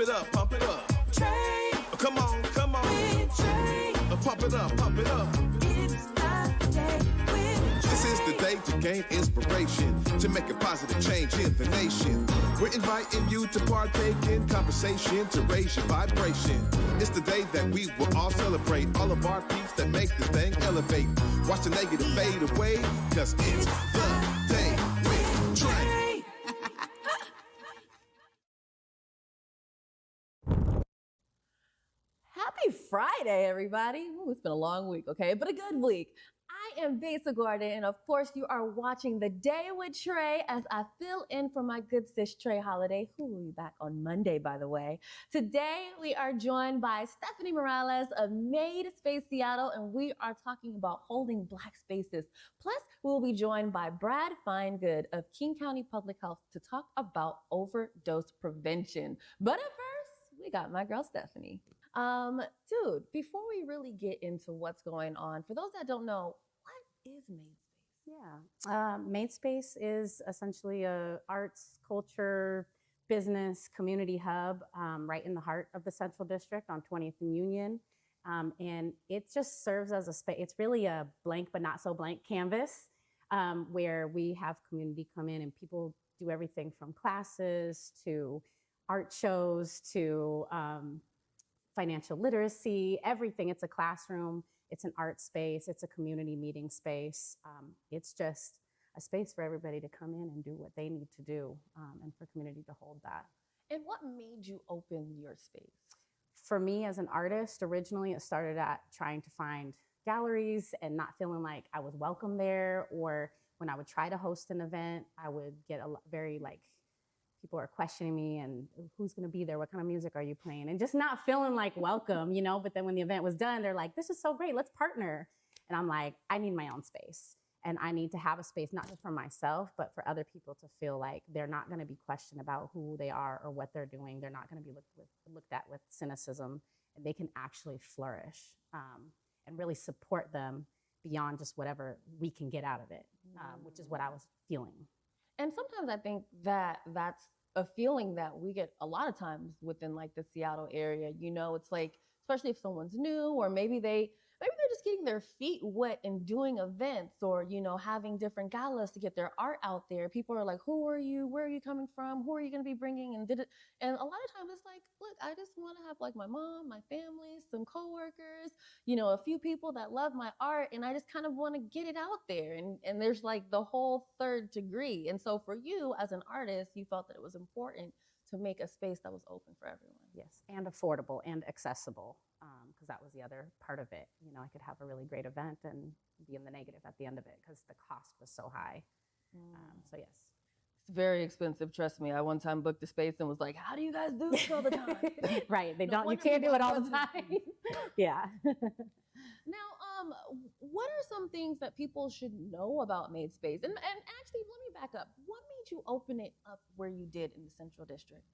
it up, pump it up. Trae. Come on, come on. With Trae. Pump it up, pump it up. It's the day with This is the day to gain inspiration, to make a positive change in the nation. We're inviting you to partake in conversation, to raise your vibration. It's the day that we will all celebrate all of our peeps that make this thing elevate. Watch the negative fade away, cause it's the day with Trae. Happy Friday, everybody. Ooh, it's been a long week, okay? But a good week. I am Besa Gordon, and of course, you are watching The Day with Trae as I fill in for my good sis Trae Holiday, who will be back on Monday, by the way. Today, we are joined by Stephanie Morales of Made Space Seattle, and we are talking about holding Black spaces. Plus, we will be joined by Brad Finegood of King County Public Health to talk about overdose prevention. But at first, we got my girl Stephanie. Dude, before we really get into what's going on, for those that don't know, what is Made Space? Yeah, Made Space is essentially a arts, culture, business, community hub right in the heart of the Central District on 20th and Union. And it just serves as a space. It's really a blank but not so blank canvas where we have community come in and people do everything from classes to art shows to financial literacy, everything. It's a classroom, it's an art space, it's a community meeting space. It's just a space for everybody to come in and do what they need to do and for community to hold that. And what made you open your space? For me as an artist, originally it started at trying to find galleries and not feeling like I was welcome there, or when I would try to host an event, I would get very people are questioning me and who's going to be there? What kind of music are you playing? And just not feeling like welcome, you know, but then when the event was done, they're like, this is so great, let's partner. And I'm like, I need my own space. And I need to have a space, not just for myself, but for other people to feel like they're not going to be questioned about who they are or what they're doing. They're not going to be looked at with cynicism, and they can actually flourish and really support them beyond just whatever we can get out of it, which is what I was feeling. And sometimes I think that that's a feeling that we get a lot of times within like the Seattle area. You know, it's like, especially if someone's new, or maybe they're just getting their feet wet and doing events, or, you know, having different galas to get their art out there. People are like, who are you? Where are you coming from? Who are you going to be bringing? And a lot of times it's like, look, I just want to have like my mom, my family, some coworkers, you know, a few people that love my art. And I just kind of want to get it out there. And there's like the whole third degree. And so for you as an artist, you felt that it was important to make a space that was open for everyone. Yes, and affordable and accessible, because that was the other part of it. You know, I could have a really great event and be in the negative at the end of it because the cost was so high. So yes. It's very expensive, trust me. I one time booked a space and was like, how do you guys do this all the time? Right, you can't do it all the time. Yeah. Now, what are some things that people should know about Made Space? And actually, let me back up. What made you open it up where you did in the Central District?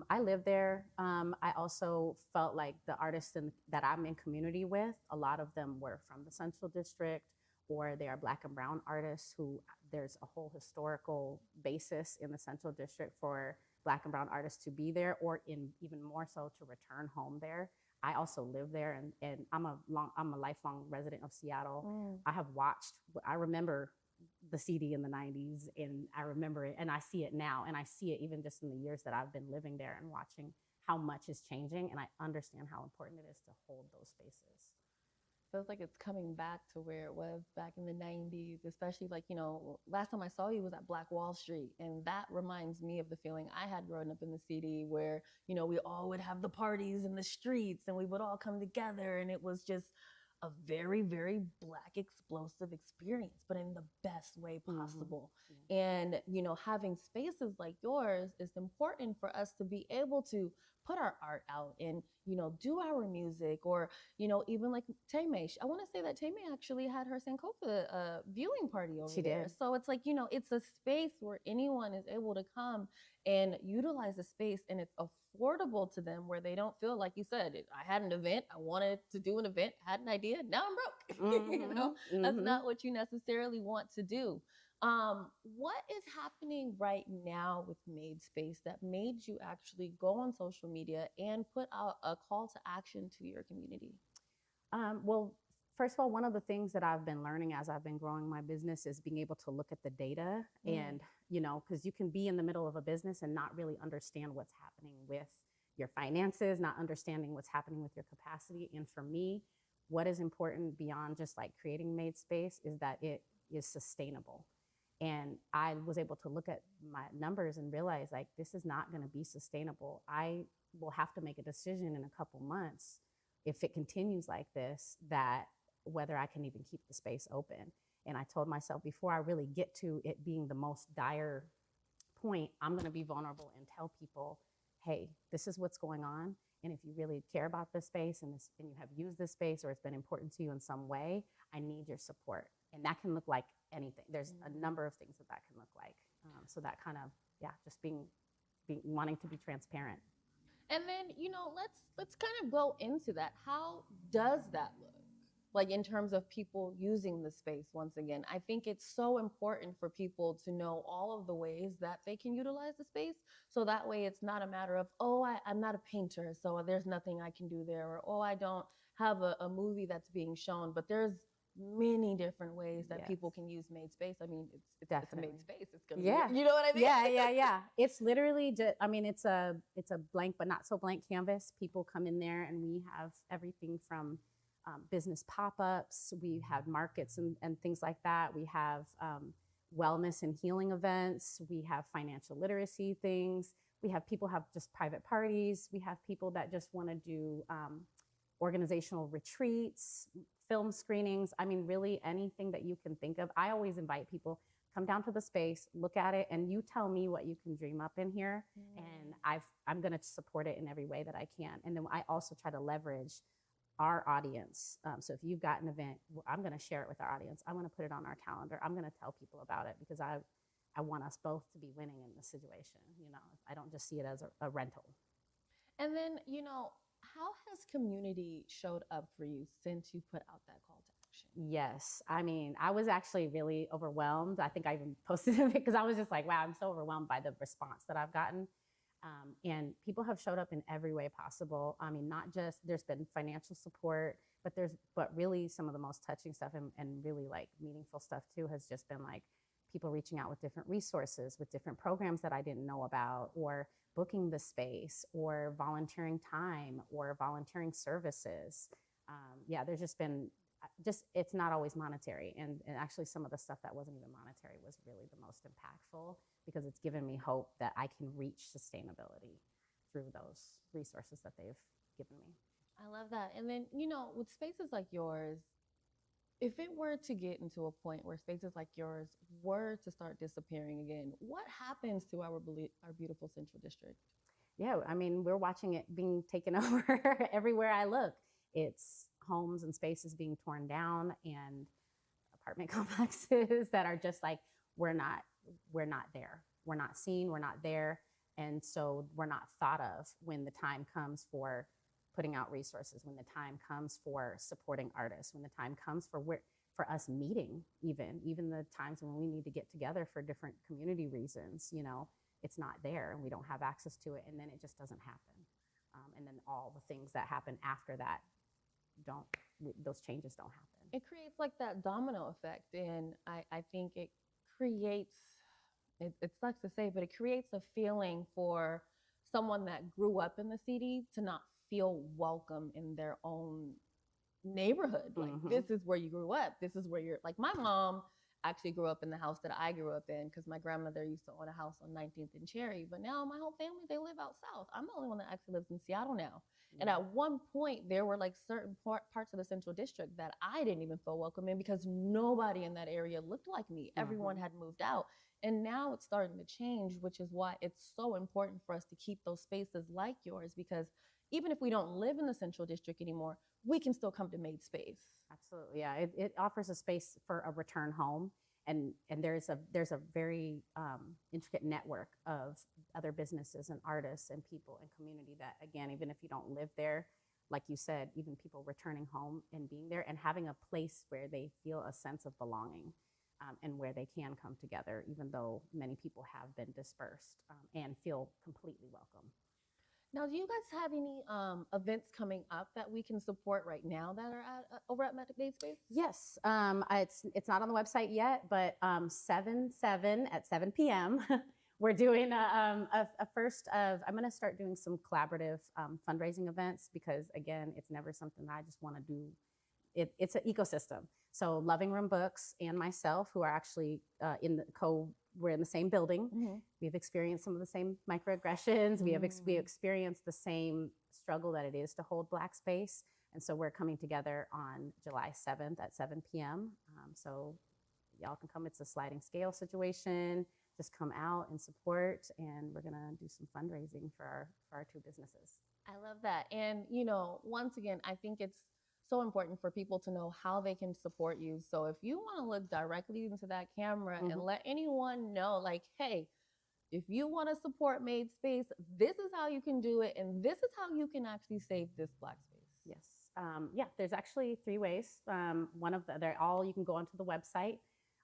I live there. I also felt like the artists that I'm in community with, a lot of them were from the Central District, or they are Black and Brown artists who there's a whole historical basis in the Central District for Black and Brown artists to be there, or in even more so to return home there. I also live there, and I'm a lifelong resident of Seattle. I remember the CD in the 90s, and I remember it, and I see it now, and I see it even just in the years that I've been living there and watching how much is changing, and I understand how important it is to hold those spaces. Feels like it's coming back to where it was back in the 90s, especially like, you know, last time I saw you was at Black Wall Street. And that reminds me of the feeling I had growing up in the city where, you know, we all would have the parties in the streets and we would all come together. And it was just a very, very Black explosive experience, but in the best way possible. Mm-hmm. And, you know, having spaces like yours is important for us to be able to put our art out and, you know, do our music, or, you know, even like Trae. I want to say that Trae actually had her Sankofa viewing party over there. Did. So it's like, you know, it's a space where anyone is able to come and utilize the space, and it's affordable to them, where they don't feel like you said, I had an event, I wanted to do an event, had an idea, now I'm broke. Mm-hmm. You know, that's not what you necessarily want to do. What is happening right now with Made Space that made you actually go on social media and put out a call to action to your community? Well, first of all, one of the things that I've been learning as I've been growing my business is being able to look at the data and, because you can be in the middle of a business and not really understand what's happening with your finances, not understanding what's happening with your capacity. And for me, what is important beyond just like creating Made Space is that it is sustainable. And I was able to look at my numbers and realize like, this is not going to be sustainable. I will have to make a decision in a couple months if it continues like this, that whether I can even keep the space open. And I told myself before I really get to it being the most dire point, I'm going to be vulnerable and tell people, hey, this is what's going on. And if you really care about this space and you have used this space or it's been important to you in some way, I need your support. And that can look like anything. There's a number of things that can look like. So that kind of, just being wanting to be transparent. And then, let's kind of go into that. How does that look? Like in terms of people using the space once again? I think it's so important for people to know all of the ways that they can utilize the space. So that way it's not a matter of, I'm not a painter, so there's nothing I can do there. Or, I don't have a movie that's being shown. But there's many different ways that people can use Made Space. I mean, it's a Made Space. It's gonna be, you know what I mean? Yeah. It's literally just, it's a blank but not so blank canvas. People come in there and we have everything from business pop-ups. We have markets and things like that. We have wellness and healing events. We have financial literacy things. We have people have just private parties. We have people that just want to do organizational retreats, film screenings. I mean, really anything that you can think of. I always invite people, come down to the space, look at it, and you tell me what you can dream up in here. And I'm going to support it in every way that I can. And then I also try to leverage our audience. So if you've got an event, I'm going to share it with our audience. I want to put it on our calendar. I'm going to tell people about it because I want us both to be winning in this situation. I don't just see it as a rental. And then, how has community showed up for you since you put out that call to action? Yes. I mean, I was actually really overwhelmed. I think I even posted it because I was just like, wow, I'm so overwhelmed by the response that I've gotten. And people have showed up in every way possible. I mean, not just, there's been financial support, but really some of the most touching stuff and really like meaningful stuff too has just been like people reaching out with different resources, with different programs that I didn't know about, or booking the space, or volunteering time, or volunteering services. There's just been, it's not always monetary. And actually some of the stuff that wasn't even monetary was really the most impactful because it's given me hope that I can reach sustainability through those resources that they've given me. I love that. And then, with spaces like yours, if it were to get into a point where spaces like yours were to start disappearing again, what happens to our beautiful Central District? Yeah, I mean, we're watching it being taken over everywhere I look. It's homes and spaces being torn down and apartment complexes that are just like, we're not there. We're not seen, we're not there. And so we're not thought of when the time comes for putting out resources, when the time comes for supporting artists, when the time comes for us meeting, even the times when we need to get together for different community reasons, it's not there and we don't have access to it. And then it just doesn't happen. And then all the things that happen after that those changes don't happen. It creates like that domino effect. And I think it creates, it sucks to say, but it creates a feeling for someone that grew up in the city to not feel welcome in their own neighborhood. Like, this is where you grew up. This is where you're, like, my mom actually grew up in the house that I grew up in because my grandmother used to own a house on 19th and Cherry. But now my whole family, they live out south. I'm the only one that actually lives in Seattle now. And at one point, there were like certain parts of the Central District that I didn't even feel welcome in because nobody in that area looked like me. Everyone had moved out. And now it's starting to change, which is why it's so important for us to keep those spaces like yours, because even if we don't live in the Central District anymore, we can still come to Made Space. Absolutely, yeah. It offers a space for a return home. And there's a very intricate network of other businesses and artists and people and community that, again, even if you don't live there, like you said, even people returning home and being there and having a place where they feel a sense of belonging. and where they can come together, even though many people have been dispersed, and feel completely welcome. Now, do you guys have any events coming up that we can support right now that are over at Made Space? Yes, it's not on the website yet, but 7/7 at 7 p.m. We're doing a first of. I'm going to start doing some collaborative fundraising events because, again, it's never something that I just want to do. It's an ecosystem. So Loving Room Books and myself, who are actually we're in the same building. Mm-hmm. We've experienced some of the same microaggressions. We have experienced the same struggle that it is to hold Black space. And so we're coming together on July 7th at 7 p.m. So y'all can come. It's a sliding scale situation. Just come out and support. And we're going to do some fundraising for our two businesses. I love that. And, you know, once again, I think it's so important for people to know how they can support you. So if you want to look directly into that camera and let anyone know, like, hey, if you want to support Made Space, this is how you can do it. And this is how you can actually save this Black space. Yes. There's actually 3 ways. They're all, you can go onto the website.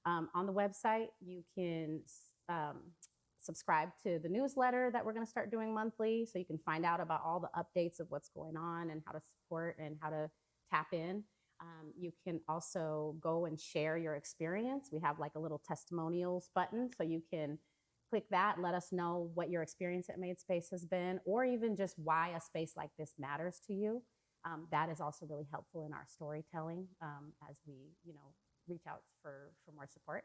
On the website, you can subscribe to the newsletter that we're going to start doing monthly. So you can find out about all the updates of what's going on and how to support and how to tap in. You can also go and share your experience. We have like a little testimonials button, so you can click that, let us know what your experience at Made Space has been, or even just why a space like this matters to you. That is also really helpful in our storytelling as we, reach out for more support.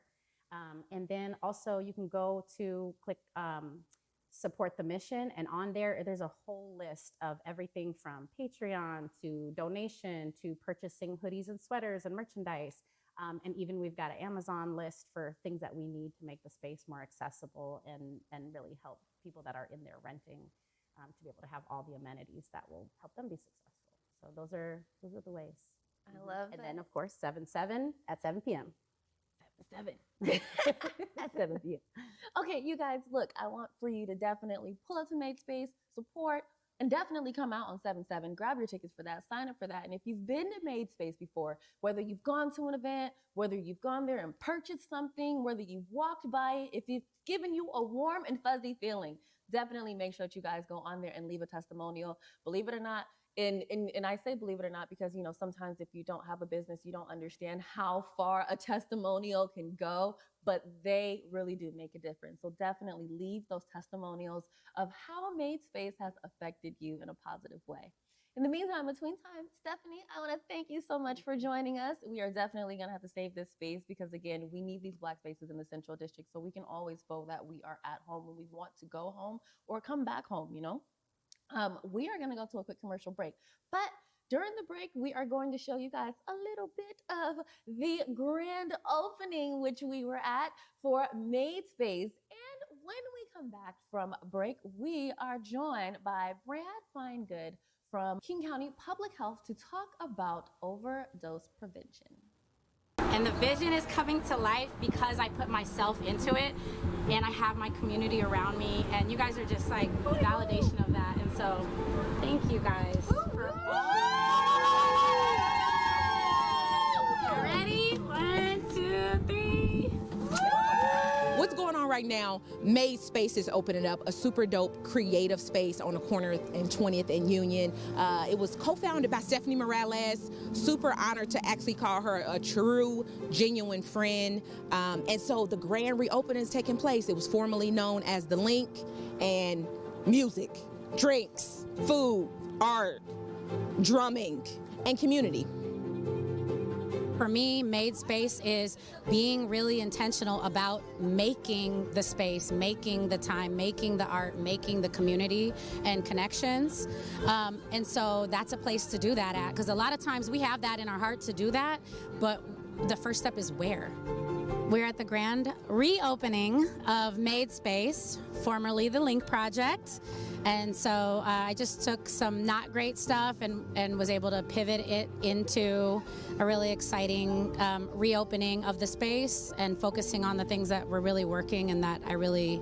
And then also you can go to click support the mission, and on there's a whole list of everything from Patreon to donation to purchasing hoodies and sweaters and merchandise, and even we've got an Amazon list for things that we need to make the space more accessible and really help people that are in there renting to be able to have all the amenities that will help them be successful. So those are the ways. I love that. And then of course 7/7 at 7 p.m. 7 at 7 p.m. Okay, you guys, look, I want for you to definitely pull up to Made Space, support, and definitely come out on 7/7. Grab your tickets for that, sign up for that. And if you've been to Made Space before, whether you've gone to an event, whether you've gone there and purchased something, whether you've walked by it, if it's given you a warm and fuzzy feeling, definitely make sure that you guys go on there and leave a testimonial. Believe it or not, and I say believe it or not because, sometimes if you don't have a business, you don't understand how far a testimonial can go, but they really do make a difference. So definitely leave those testimonials of how Made Space has affected you in a positive way. In the meantime, between time, Stephanie, I want to thank you so much for joining us. We are definitely going to have to save this space because, again, we need these Black spaces in the Central District so we can always feel that we are at home when we want to go home or come back home, We are going to go to a quick commercial break, but during the break, we are going to show you guys a little bit of the grand opening, which we were at for Made Space. And when we come back from break, we are joined by Brad Finegood from King County Public Health to talk about overdose prevention. And the vision is coming to life because I put myself into it and I have my community around me, and you guys are just like validation of that. And so thank you guys. Ready? 1, 2, 3. What's going on right now? Made Space is opening up a super dope creative space on the corner in 20th and Union. It was co-founded by Stephanie Morales. Super honored to actually call her a true, genuine friend. And so the grand reopening is taking place. It was formerly known as The Link, and music, drinks, food, art, drumming, and community. For me, Made Space is being really intentional about making the space, making the time, making the art, making the community and connections. And so that's a place to do that at, because a lot of times we have that in our heart to do that, but the first step is where? We're at the grand reopening of Made Space, formerly the Link Project. And so I just took some not great stuff and was able to pivot it into a really exciting reopening of the space and focusing on the things that were really working and that I really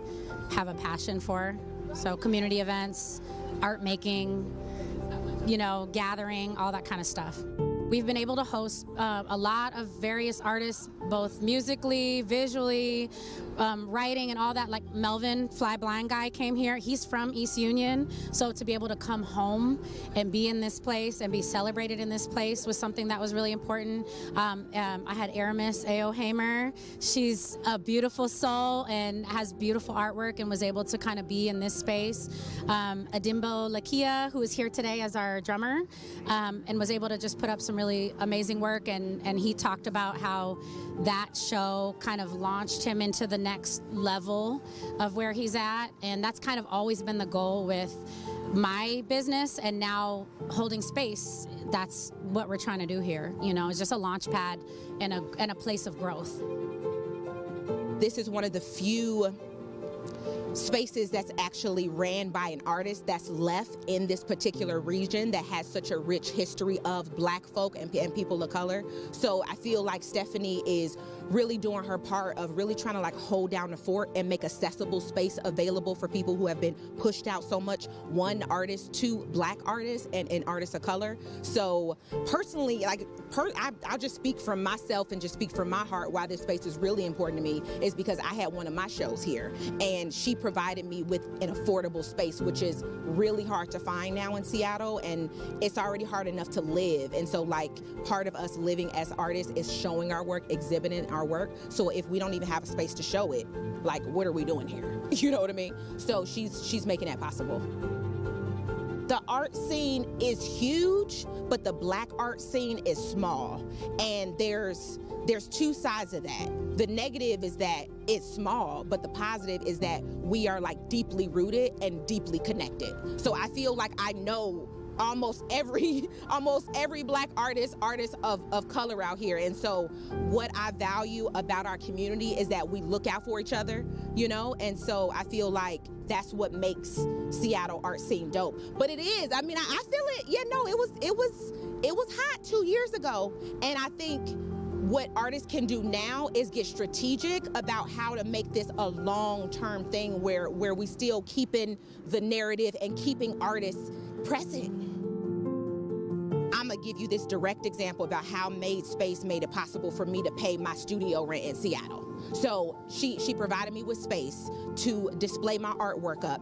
have a passion for. So community events, art making, gathering, all that kind of stuff. We've been able to host a lot of various artists, both musically, visually, writing and all that. Like Melvin, Fly Blind Guy, came here. He's from East Union, so to be able to come home and be in this place and be celebrated in this place was something that was really important. I had Aramis A.O. Hamer. She's a beautiful soul and has beautiful artwork and was able to kind of be in this space. Adimbo Lakia, who is here today as our drummer, and was able to just put up some really amazing work, and he talked about how that show kind of launched him into the next level of where he's at, and that's kind of always been the goal with my business, and now holding space, that's what we're trying to do here. You know, it's just a launch pad and a place of growth. This is one of the few spaces that's actually ran by an artist that's left in this particular region that has such a rich history of Black folk and people of color. So I feel like Stephanie is really doing her part of really trying to like hold down the fort and make accessible space available for people who have been pushed out so much. One artist, two Black artists, and artists of color. So personally, like I'll just speak from myself and just speak from my heart why this space is really important to me is because I had one of my shows here, and she provided me with an affordable space, which is really hard to find now in Seattle, and it's already hard enough to live. And so like part of us living as artists is showing our work, exhibiting our work. So if we don't even have a space to show it, like what are we doing here? You know what I mean? So she's making that possible. The art scene is huge, but the Black art scene is small. And there's two sides of that. The negative is that it's small, but the positive is that we are like deeply rooted and deeply connected. So I feel like I know almost every Black artist of color out here. And so what I value about our community is that we look out for each other, you know? And so I feel like that's what makes Seattle art scene dope. But it is, I mean, I feel it, yeah, no, it was hot 2 years ago. And I think what artists can do now is get strategic about how to make this a long-term thing where we still keeping the narrative and keeping artists present. I'm gonna give you this direct example about how Made Space made it possible for me to pay my studio rent in Seattle. So she provided me with space to display my artwork up.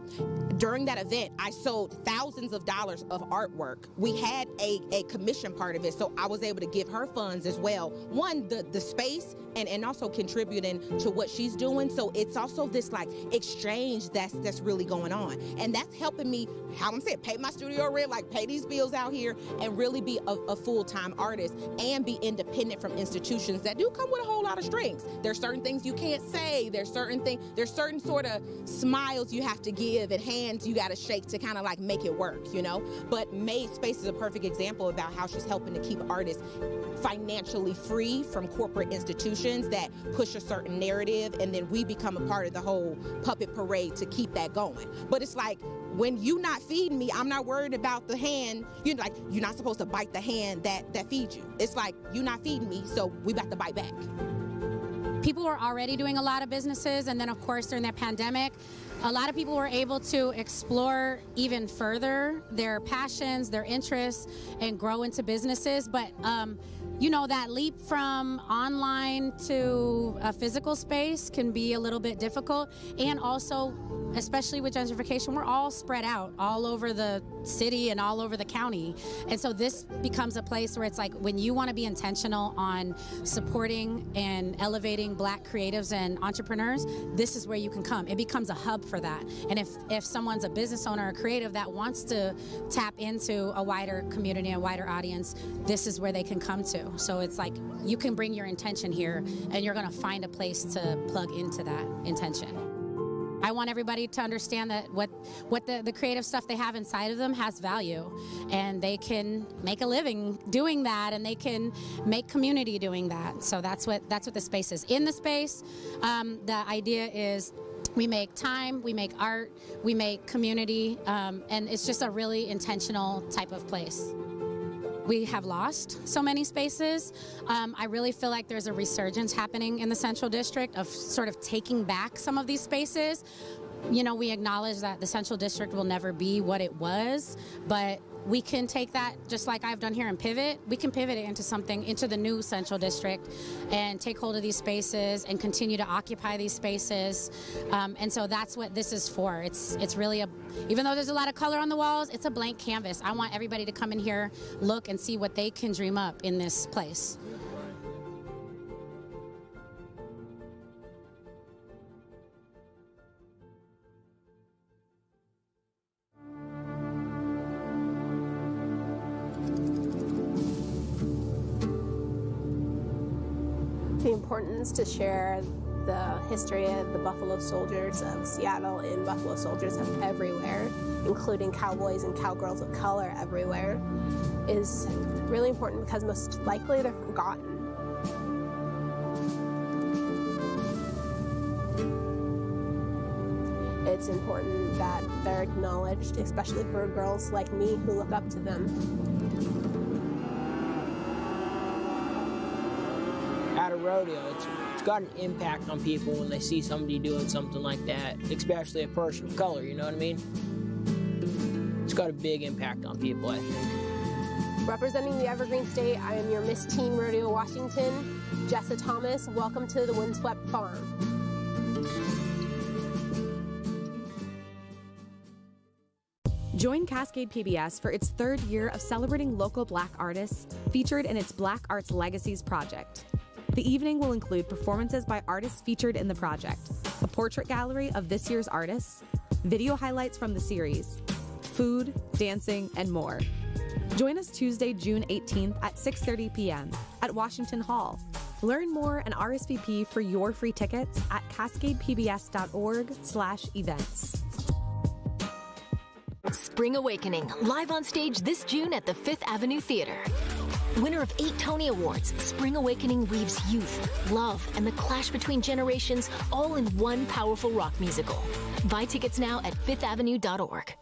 During that event, I sold thousands of dollars of artwork. We had a commission part of it, so I was able to give her funds as well. One, the space, and also contributing to what she's doing. So it's also this like exchange that's really going on. And that's helping me, how I'm saying, pay my studio rent, like pay these bills out here, and really be a full-time artist and be independent from institutions that do come with a whole lot of strings. There's certain things you can't say. There's certain sort of smiles you have to give and hands you got to shake to kind of like make it work, you know? But Made Space is a perfect example about how she's helping to keep artists financially free from corporate institutions that push a certain narrative, and then we become a part of the whole puppet parade to keep that going. But it's like, when you not feeding me, I'm not worried about the hand. You're like, you're not supposed to bite the hand that feeds you. It's like, you're not feeding me, so we about to bite back. People were already doing a lot of businesses, and then of course during that pandemic, a lot of people were able to explore even further their passions, their interests, and grow into businesses. But you know, that leap from online to a physical space can be a little bit difficult. And also, especially with gentrification, we're all spread out all over the city and all over the county. And so this becomes a place where it's like, when you want to be intentional on supporting and elevating Black creatives and entrepreneurs, this is where you can come. It becomes a hub for that. And if someone's a business owner or creative that wants to tap into a wider community and wider audience, this is where they can come to. So it's like, you can bring your intention here and you're going to find a place to plug into that intention. I want everybody to understand that what the creative stuff they have inside of them has value, and they can make a living doing that, and they can make community doing that. So that's what the space is. In the space, the idea is we make time, we make art, we make community, and it's just a really intentional type of place. We have lost so many spaces. I really feel like there's a resurgence happening in the Central District of sort of taking back some of these spaces. You know, we acknowledge that the Central District will never be what it was, but we can take that, just like I've done here, and pivot. We can pivot it into something, into the new Central District, and take hold of these spaces and continue to occupy these spaces. And so that's what this is for. It's really even though there's a lot of color on the walls, it's a blank canvas. I want everybody to come in here, look, and see what they can dream up in this place. The importance to share the history of the Buffalo Soldiers of Seattle and Buffalo Soldiers of everywhere, including cowboys and cowgirls of color everywhere, is really important because most likely they're forgotten. It's important that they're acknowledged, especially for girls like me who look up to them. At a rodeo, it's got an impact on people when they see somebody doing something like that, especially a person of color, you know what I mean? It's got a big impact on people, I think. Representing the Evergreen State, I am your Miss Teen Rodeo Washington, Jessa Thomas. Welcome to the Windswept Farm. Join Cascade PBS for its 3rd year of celebrating local Black artists featured in its Black Arts Legacies project. The evening will include performances by artists featured in the project, a portrait gallery of this year's artists, video highlights from the series, food, dancing, and more. Join us Tuesday, June 18th at 6:30 p.m. at Washington Hall. Learn more and RSVP for your free tickets at cascadepbs.org/events. Spring Awakening, live on stage this June at the Fifth Avenue Theater. Winner of 8 Tony Awards, Spring Awakening weaves youth, love, and the clash between generations all in one powerful rock musical. Buy tickets now at fifthavenue.org.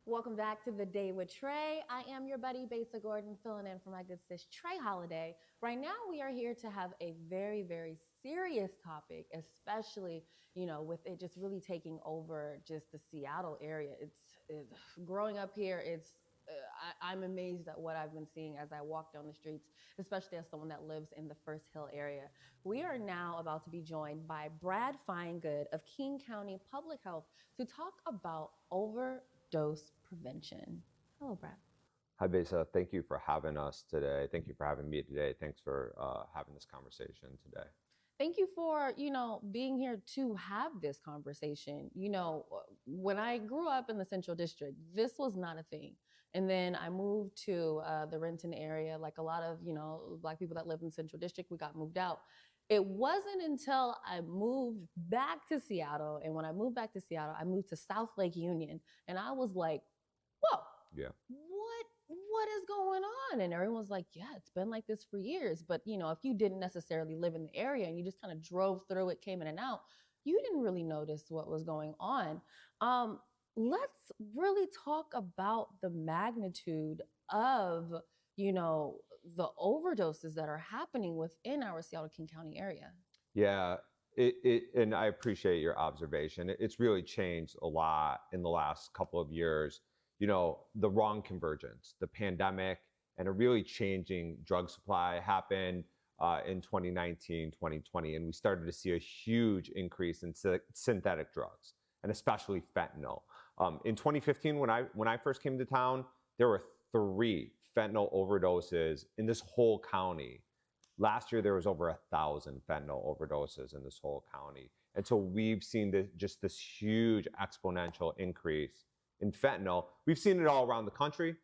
Welcome back to The Day with Trae. I am your buddy, Besa Gordon, filling in for my good sis, Trae Holiday. Right now, we are here to have a very, very serious topic, especially, with it just really taking over just the Seattle area. It's growing up here, I'm amazed at what I've been seeing as I walk down the streets, especially as someone that lives in the First Hill area. We are now about to be joined by Brad Finegood of King County Public Health to talk about overdose prevention. Hello, Brad. Hi, Besa. Thank you for having us today. Thank you for having me today. Thanks for having this conversation today. Thank you for, being here to have this conversation. When I grew up in the Central District, this was not a thing. And then I moved to the Renton area. Like a lot of, Black people that live in the Central District, we got moved out. It wasn't until I moved back to Seattle. And when I moved back to Seattle, I moved to South Lake Union. And I was like, whoa, yeah, what is going on? And everyone's like, yeah, it's been like this for years. But, if you didn't necessarily live in the area and you just kind of drove through it, came in and out, you didn't really notice what was going on. Let's really talk about the magnitude of, the overdoses that are happening within our Seattle King County area. Yeah, and I appreciate your observation. It's really changed a lot in the last couple of years. The wrong convergence, the pandemic, and a really changing drug supply happened in 2019, 2020, and we started to see a huge increase in synthetic drugs, and especially fentanyl. In 2015, when I first came to town, there were 3 fentanyl overdoses in this whole county. Last year, there was over 1,000 fentanyl overdoses in this whole county. And so we've seen this huge exponential increase in fentanyl. We've seen it all around the country.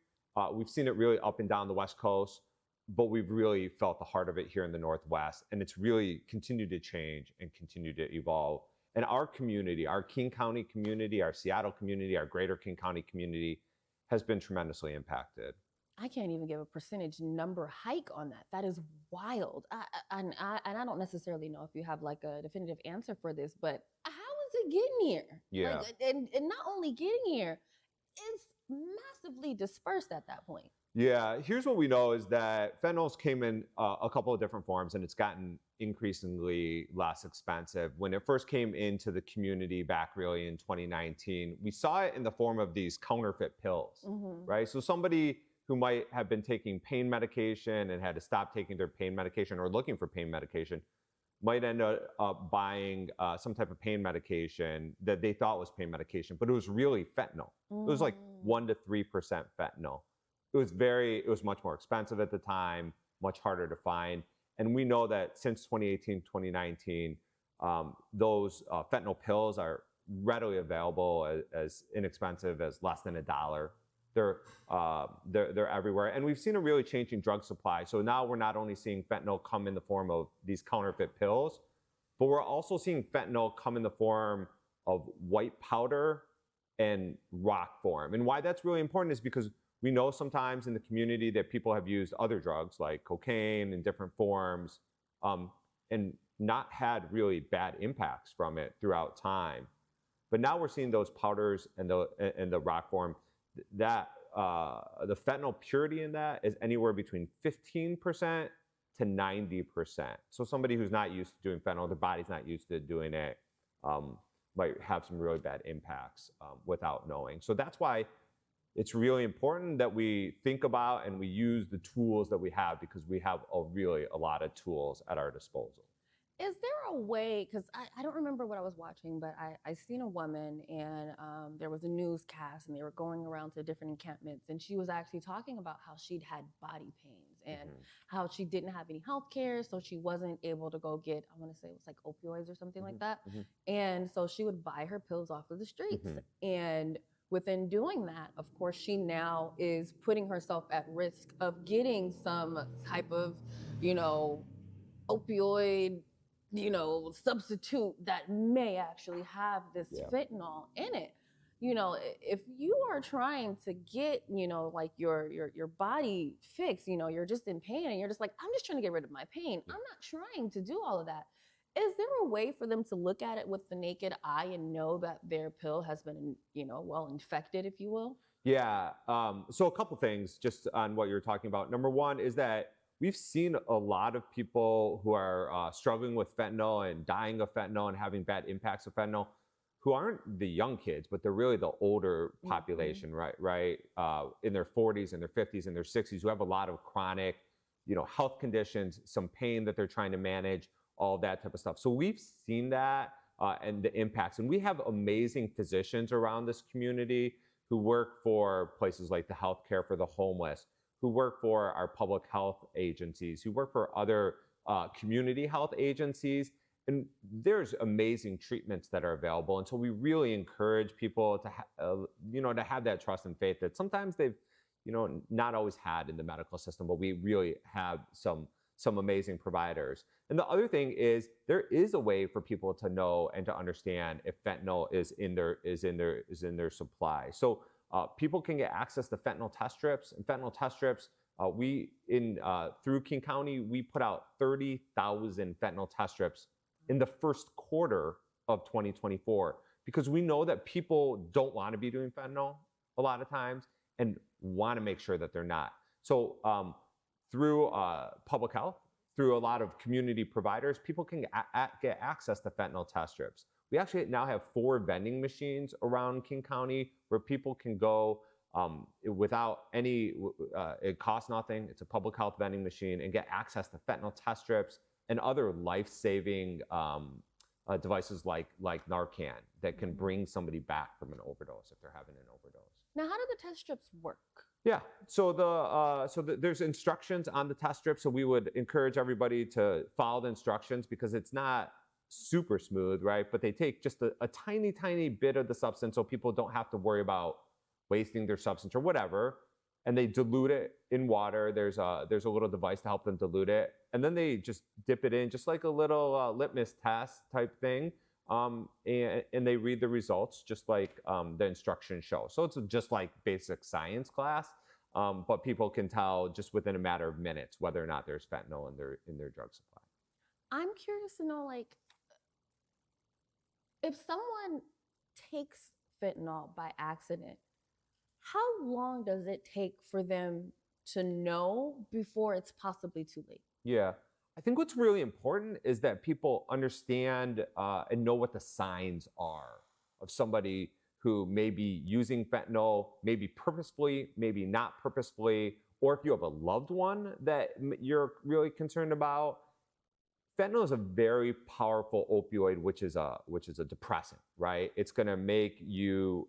We've seen it really up and down the West Coast, but we've really felt the heart of it here in the Northwest. And it's really continued to change and continue to evolve. And our community, our King County community, our Seattle community, our greater King County community has been tremendously impacted. I can't even give a percentage number hike on that. That is wild. And I don't necessarily know if you have like a definitive answer for this, but how is it getting here? Yeah. And not only getting here, it's massively dispersed at that point. Yeah, here's what we know is that fentanyls came in a couple of different forms, and it's gotten increasingly less expensive. When it first came into the community back really in 2019, we saw it in the form of these counterfeit pills, right? So somebody who might have been taking pain medication and had to stop taking their pain medication or looking for pain medication might end up buying some type of pain medication that they thought was pain medication, but it was really fentanyl. It was like 1 to 3% fentanyl. It was much more expensive at the time, much harder to find. And we know that since 2018, 2019, those fentanyl pills are readily available as inexpensive as less than $1. They're everywhere. And we've seen a really changing drug supply. So now we're not only seeing fentanyl come in the form of these counterfeit pills, but we're also seeing fentanyl come in the form of white powder and rock form. And why that's really important is because we know sometimes in the community that people have used other drugs like cocaine in different forms and not had really bad impacts from it throughout time. But now we're seeing those powders and the rock form that the fentanyl purity in that is anywhere between 15% to 90%. So somebody who's not used to doing fentanyl, their body's not used to doing it, might have some really bad impacts without knowing. So that's why it's really important that we think about and we use the tools that we have, because we have a lot of tools at our disposal. Is there a way, because I don't remember what I was watching, but I seen a woman and there was a newscast and they were going around to different encampments, and she was actually talking about how she'd had body pains and how she didn't have any health care, so she wasn't able to go get, I want to say it was like opioids or something like that. And so she would buy her pills off of the streets. And within doing that, of course, she now is putting herself at risk of getting some type of, opioid, substitute that may actually have this fentanyl in it. If you are trying to get, like your body fixed, you're just in pain and you're just like, I'm just trying to get rid of my pain. I'm not trying to do all of that. Is there a way for them to look at it with the naked eye and know that their pill has been, infected, if you will? Yeah. So a couple things just on what you're talking about. Number one is that we've seen a lot of people who are struggling with fentanyl and dying of fentanyl and having bad impacts of fentanyl, who aren't the young kids, but they're really the older population, right? In their 40s and their 50s and their 60s, who have a lot of chronic, health conditions, some pain that they're trying to manage, all that type of stuff. So we've seen that and the impacts. And we have amazing physicians around this community who work for places like the Healthcare for the Homeless, who work for our public health agencies, who work for other community health agencies. And there's amazing treatments that are available. And so we really encourage people to, to have that trust and faith that sometimes they've, not always had in the medical system, but we really have some amazing providers. And the other thing is there is a way for people to know and to understand if fentanyl is in their supply. So people can get access to fentanyl test strips. And fentanyl test strips, through King County, we put out 30,000 fentanyl test strips in the first quarter of 2024, because we know that people don't want to be doing fentanyl a lot of times and want to make sure that they're not. So through public health, through a lot of community providers, people can get access to fentanyl test strips. We actually now have 4 vending machines around King County where people can go without any, it costs nothing. It's a public health vending machine, and get access to fentanyl test strips and other life-saving devices like Narcan that can bring somebody back from an overdose if they're having an overdose. Now, how do the test strips work? Yeah, so there's instructions on the test strip. So we would encourage everybody to follow the instructions, because it's not super smooth, right? But they take just a tiny, tiny bit of the substance, so people don't have to worry about wasting their substance or whatever. And they dilute it in water. There's a little device to help them dilute it, and then they just dip it in, just like a little litmus test type thing. And they read the results just like the instructions show. So it's just like basic science class, but people can tell just within a matter of minutes whether or not there's fentanyl in their drug supply. I'm curious to know, like, if someone takes fentanyl by accident, how long does it take for them to know before it's possibly too late? Yeah. I think what's really important is that people understand and know what the signs are of somebody who may be using fentanyl, maybe purposefully, maybe not purposefully, or if you have a loved one that you're really concerned about. Fentanyl is a very powerful opioid, which is a depressant, right? It's going to make you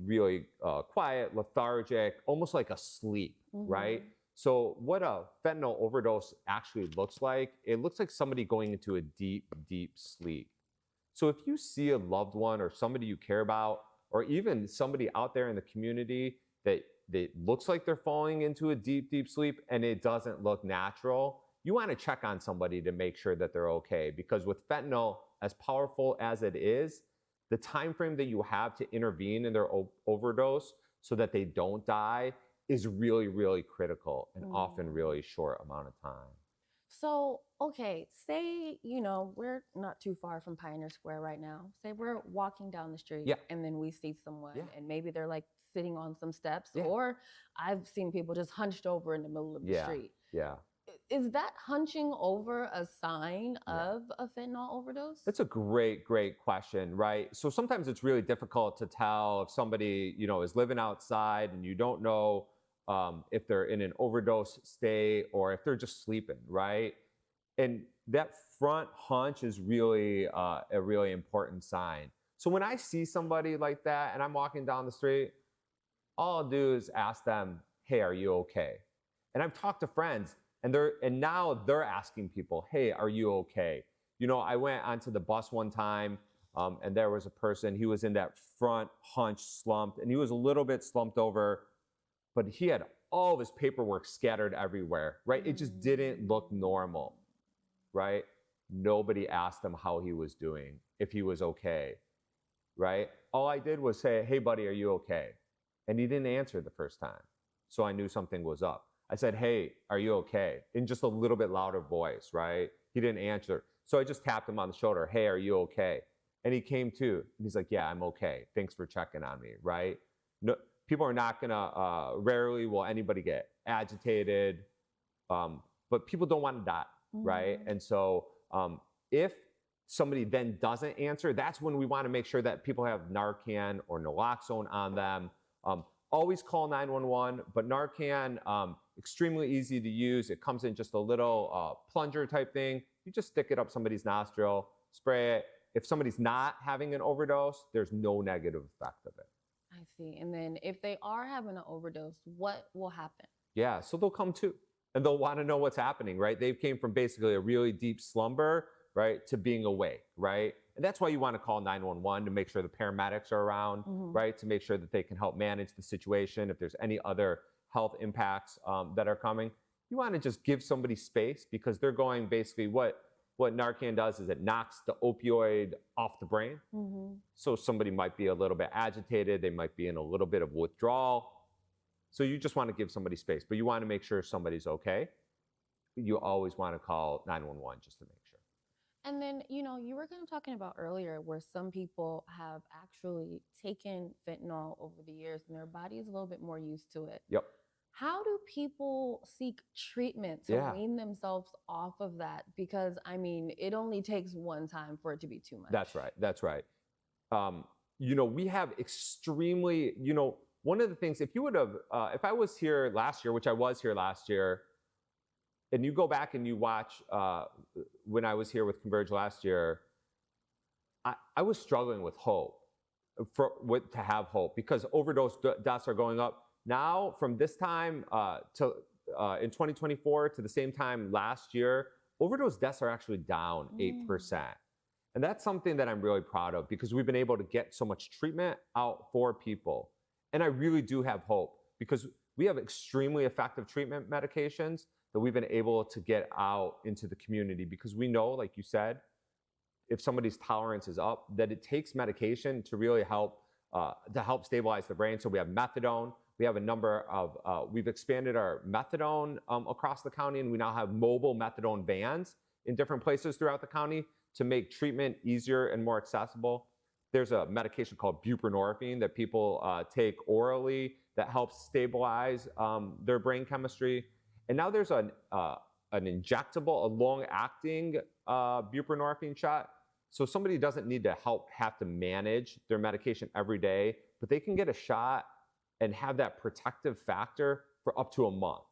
really quiet, lethargic, almost like asleep, right? So what a fentanyl overdose actually looks like, it looks like somebody going into a deep, deep sleep. So if you see a loved one or somebody you care about, or even somebody out there in the community that looks like they're falling into a deep, deep sleep and it doesn't look natural, you want to check on somebody to make sure that they're okay. Because with fentanyl, as powerful as it is, the time frame that you have to intervene in their overdose so that they don't die is really, really critical and often really short amount of time. So, okay, say, we're not too far from Pioneer Square right now. Say we're walking down the street and then we see someone and maybe they're like sitting on some steps, or I've seen people just hunched over in the middle of the street. Yeah. Is that hunching over a sign of a fentanyl overdose? That's a great, great question, right? So sometimes it's really difficult to tell if somebody, is living outside and you don't know if they're in an overdose state or if they're just sleeping, right? And that front hunch is really a really important sign. So when I see somebody like that and I'm walking down the street, all I'll do is ask them, hey, are you okay? And I've talked to friends and now they're asking people, hey, are you okay? I went onto the bus one time and there was a person, he was in that front hunch slumped and he was a little bit slumped over, but he had all of his paperwork scattered everywhere, right? It just didn't look normal, right? Nobody asked him how he was doing, if he was okay, right? All I did was say, hey, buddy, are you okay? And he didn't answer the first time. So I knew something was up. I said, hey, are you okay? In just a little bit louder voice, right? He didn't answer. So I just tapped him on the shoulder. Hey, are you okay? And he came to, and he's like, yeah, I'm okay. Thanks for checking on me, right? No, people are not gonna, rarely will anybody get agitated, but people don't want to die, right? And so if somebody then doesn't answer, that's when we want to make sure that people have Narcan or naloxone on them. Always call 911, but Narcan, extremely easy to use. It comes in just a little plunger type thing. You just stick it up somebody's nostril, spray it. If somebody's not having an overdose, there's no negative effect of it. I see. And then if they are having an overdose, what will happen? Yeah, so they'll come to, and they'll want to know what's happening, right? They came from basically a really deep slumber, right, to being awake, right? And that's why you want to call 911 to make sure the paramedics are around, right? To make sure that they can help manage the situation. If there's any other health impacts that are coming, you want to just give somebody space because they're going basically what Narcan does is it knocks the opioid off the brain. So somebody might be a little bit agitated. They might be in a little bit of withdrawal. So you just want to give somebody space, but you want to make sure somebody's okay. You always want to call 911 just to make sure. And then, you were kind of talking about earlier where some people have actually taken fentanyl over the years and their body is a little bit more used to it. Yep. How do people seek treatment to wean themselves off of that? Because, it only takes one time for it to be too much. That's right. That's right. We have extremely, one of the things, if I was here last year, which I was here last year, and you go back and you watch when I was here with Converge last year, I was struggling with hope, to have hope, because overdose deaths are going up. Now, from this time in 2024 to the same time last year, overdose deaths are actually down 8%. And that's something that I'm really proud of because we've been able to get so much treatment out for people. And I really do have hope because we have extremely effective treatment medications that we've been able to get out into the community because we know, like you said, if somebody's tolerance is up, that it takes medication to really help stabilize the brain. So we have methadone. We have a number of, we've expanded our methadone across the county, and we now have mobile methadone vans in different places throughout the county to make treatment easier and more accessible. There's a medication called buprenorphine that people take orally that helps stabilize their brain chemistry. And now there's an injectable, a long-acting buprenorphine shot. So somebody doesn't need to have to manage their medication every day, but they can get a shot and have that protective factor for up to a month.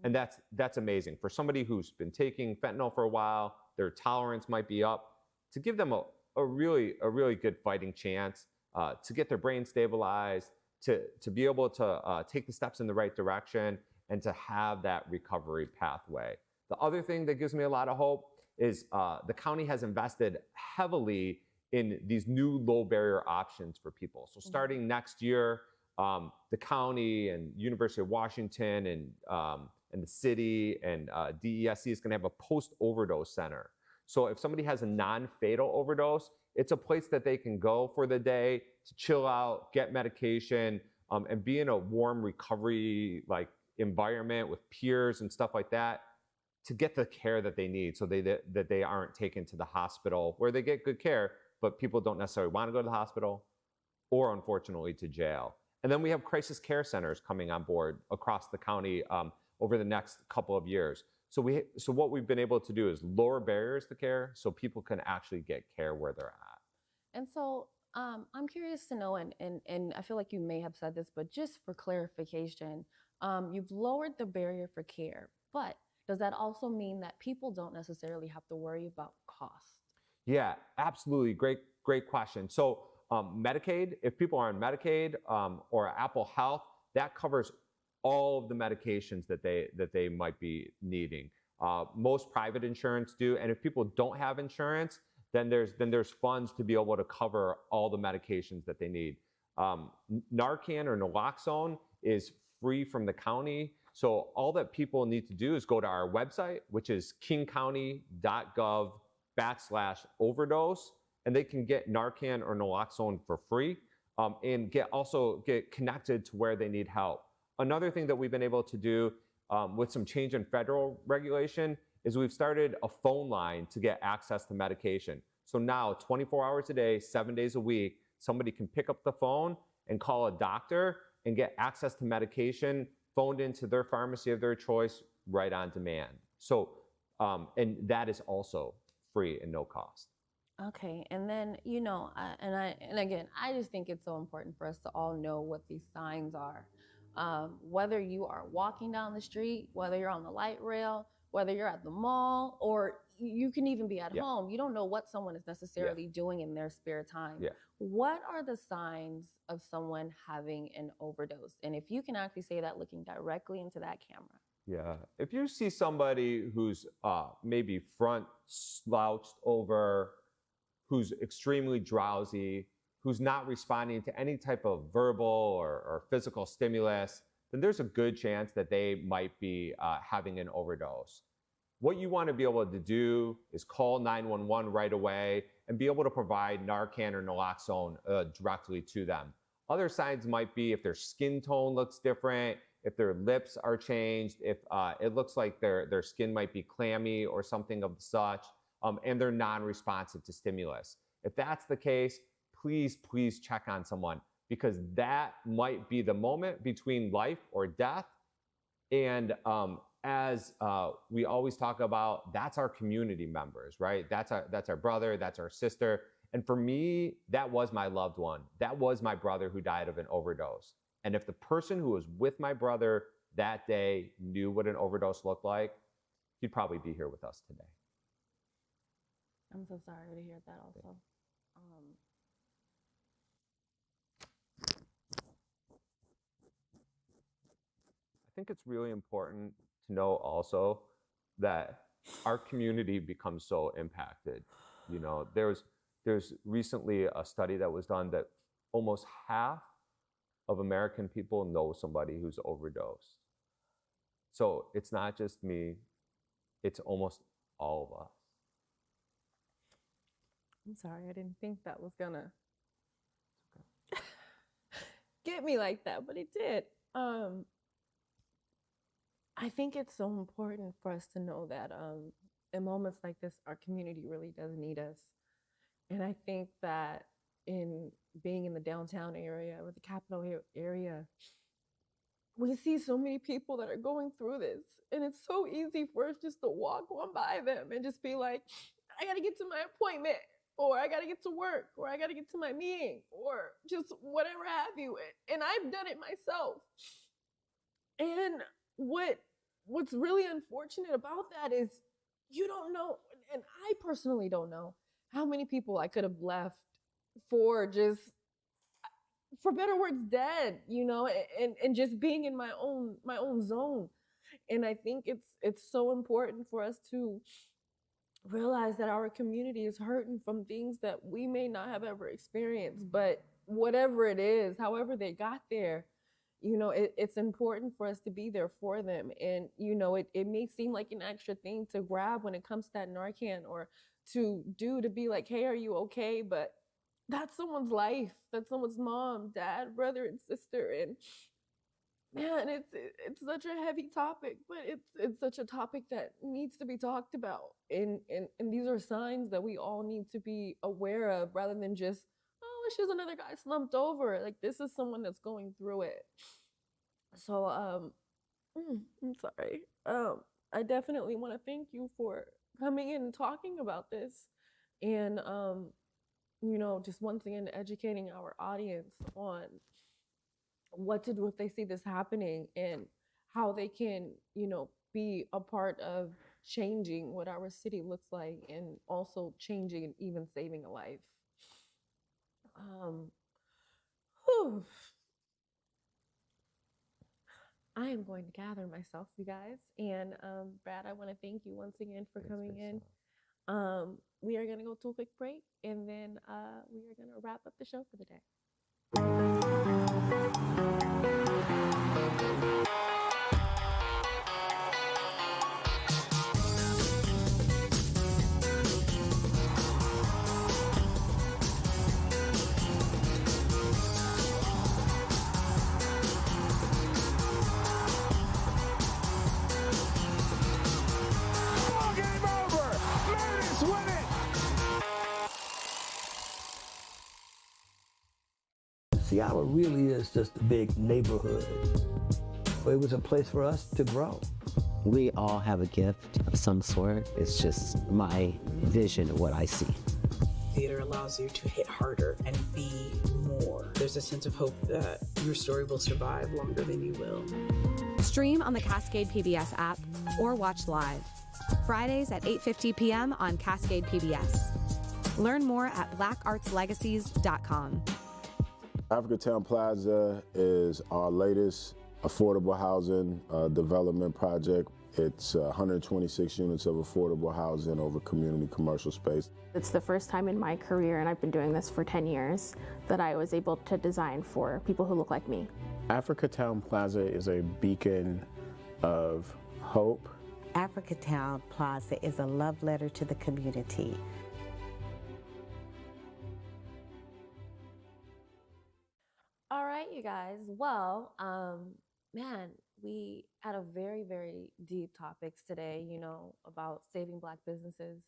And that's amazing. For somebody who's been taking fentanyl for a while, their tolerance might be up, to give them a really good fighting chance to get their brain stabilized, to be able to take the steps in the right direction, and to have that recovery pathway. The other thing that gives me a lot of hope is the county has invested heavily in these new low barrier options for people. So starting next year, the county and University of Washington and the city and DESC is going to have a post-overdose center. So if somebody has a non-fatal overdose, it's a place that they can go for the day to chill out, get medication, and be in a warm recovery environment with peers and stuff like that to get the care that they need, so that they aren't taken to the hospital where they get good care, but people don't necessarily want to go to the hospital or, unfortunately, to jail. And then we have crisis care centers coming on board across the county over the next couple of years. So what we've been able to do is lower barriers to care so people can actually get care where they're at. And so I'm curious to know, and I feel like you may have said this, but just for clarification, you've lowered the barrier for care, but does that also mean that people don't necessarily have to worry about cost? Yeah, absolutely. Great question. So Medicaid, if people are on Medicaid or Apple Health, that covers all of the medications that they might be needing. Most private insurance do, and if people don't have insurance, then there's funds to be able to cover all the medications that they need. Narcan or naloxone is free from the county, so all that people need to do is go to our website, which is kingcounty.gov/overdose, and they can get Narcan or naloxone for free, and also get connected to where they need help. Another thing that we've been able to do with some change in federal regulation is we've started a phone line to get access to medication. So now 24 hours a day, 7 days a week, somebody can pick up the phone and call a doctor and get access to medication phoned into their pharmacy of their choice right on demand. So, and that is also free and no cost. Okay, and then, and again, I just think it's so important for us to all know what these signs are. Whether you are walking down the street, whether you're on the light rail, whether you're at the mall, or you can even be at home, you don't know what someone is necessarily doing in their spare time. What are the signs of someone having an overdose? And if you can actually say that looking directly into that camera. Yeah, if you see somebody who's maybe front slouched over, who's extremely drowsy, who's not responding to any type of verbal or physical stimulus, then there's a good chance that they might be having an overdose. What you want to be able to do is call 911 right away and be able to provide Narcan or naloxone directly to them. Other signs might be if their skin tone looks different, if their lips are changed, if it looks like their skin might be clammy or something of such, and they're non-responsive to stimulus. If that's the case, please check on someone, because that might be the moment between life or death. And as we always talk about, that's our community members, right? That's our brother, that's our sister. And for me, that was my loved one. That was my brother who died of an overdose. And if the person who was with my brother that day knew what an overdose looked like, he'd probably be here with us today. I'm so sorry to hear that also. I think it's really important to know also that our community becomes so impacted. You know, there's recently a study that was done that almost half of American people know somebody who's overdosed. So it's not just me, it's almost all of us. I'm sorry, I didn't think that was gonna get me like that, but it did. I think it's so important for us to know that in moments like this, our community really does need us. And I think that in being in the downtown area or the capital area, we see so many people that are going through this, and it's so easy for us just to walk on by them and just be like, I gotta get to my appointment, or I gotta get to work, or I gotta get to my meeting, or just whatever have you. And I've done it myself. And what's really unfortunate about that is you don't know, and I personally don't know how many people I could have left for just, for better words, dead, and just being in my own zone. And I think it's so important for us to realize that our community is hurting from things that we may not have ever experienced, but whatever it is, however they got there, it's important for us to be there for them. And it may seem like an extra thing to grab when it comes to that Narcan, or to be like, hey, are you okay? But that's someone's life. That's someone's mom, dad, brother, and sister. And man, it's such a heavy topic, but it's such a topic that needs to be talked about. And these are signs that we all need to be aware of, rather than just, oh, it's just another guy slumped over. Like, this is someone that's going through it. So I'm sorry. I definitely want to thank you for coming in and talking about this, and just once again educating our audience on what to do if they see this happening, and how they can, be a part of changing what our city looks like, and also changing and even saving a life. Whew. I am going to gather myself, you guys. And Brad, I want to thank you once again for coming in. We are going to go to a quick break, and then we are going to wrap up the show for the day. Seattle really is just a big neighborhood. It was a place for us to grow. We all have a gift of some sort. It's just my vision of what I see. Theater allows you to hit harder and be more. There's a sense of hope that your story will survive longer than you will. Stream on the Cascade PBS app or watch live. Fridays at 8:50 p.m. on Cascade PBS. Learn more at blackartslegacies.com. Africatown Plaza is our latest affordable housing development project. It's 126 units of affordable housing over community commercial space. It's the first time in my career, and I've been doing this for 10 years, that I was able to design for people who look like me. Africatown Plaza is a beacon of hope. Africatown Plaza is a love letter to the community. All right, you guys. Well, man, we had a very, very deep topics today, about saving Black businesses,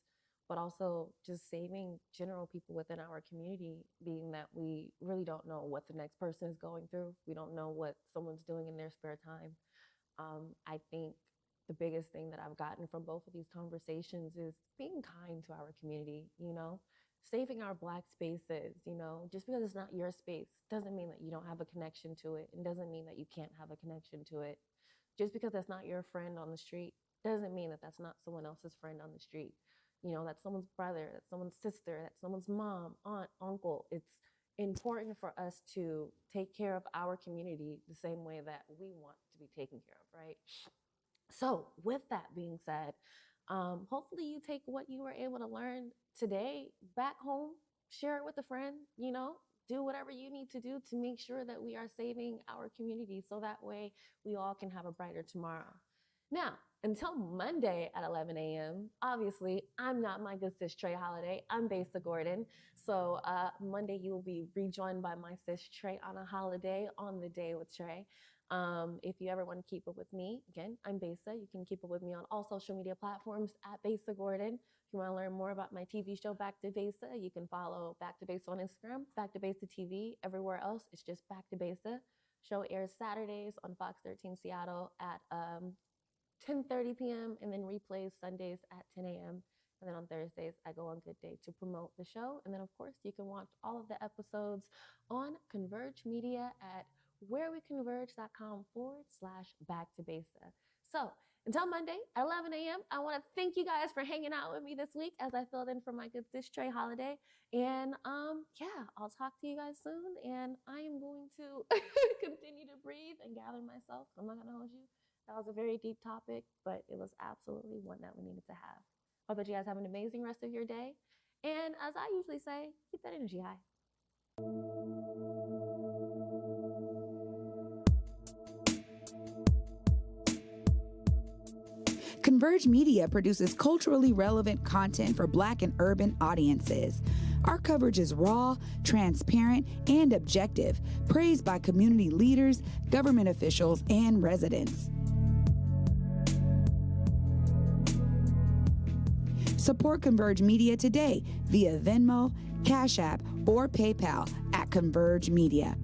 but also just saving general people within our community, being that we really don't know what the next person is going through. We don't know what someone's doing in their spare time. I think the biggest thing that I've gotten from both of these conversations is being kind to our community, saving our Black spaces. Just because it's not your space doesn't mean that you don't have a connection to it, and doesn't mean that you can't have a connection to it. Just because that's not your friend on the street doesn't mean that that's not someone else's friend on the street. That's someone's brother, that's someone's sister, that's someone's mom, aunt, uncle. It's important for us to take care of our community the same way that we want to be taken care of, right? So with that being said, hopefully you take what you were able to learn today back home, share it with a friend, do whatever you need to do to make sure that we are saving our community, so that way we all can have a brighter tomorrow. Now, until Monday at 11 a.m., obviously, I'm not my good sis Trae Holiday. I'm Besa Gordon. So Monday, you will be rejoined by my sis Trae on a holiday, on the day with Trae. If you ever want to keep up with me, again, I'm Besa. You can keep up with me on all social media platforms at Besa Gordon. If you want to learn more about my TV show, Back to Besa, you can follow Back to Besa on Instagram, Back to Besa TV. Everywhere else, it's just Back to Besa. Show airs Saturdays on Fox 13 Seattle at 10:30 p.m. and then replays Sundays at 10 a.m. And then on Thursdays, I go on Good Day to promote the show. And then, of course, you can watch all of the episodes on Converge Media at whereweconverge.com/Back to Besa. So until Monday at 11 a.m., I want to thank you guys for hanging out with me this week as I filled in for my good sis Trae Holiday. And yeah, I'll talk to you guys soon. And I am going to continue to breathe and gather myself. I'm not going to hold you. That was a very deep topic, but it was absolutely one that we needed to have. Hope that you guys have an amazing rest of your day. And as I usually say, keep that energy high. Converge Media produces culturally relevant content for Black and urban audiences. Our coverage is raw, transparent, and objective, praised by community leaders, government officials, and residents. Support Converge Media today via Venmo, Cash App, or PayPal at Converge Media.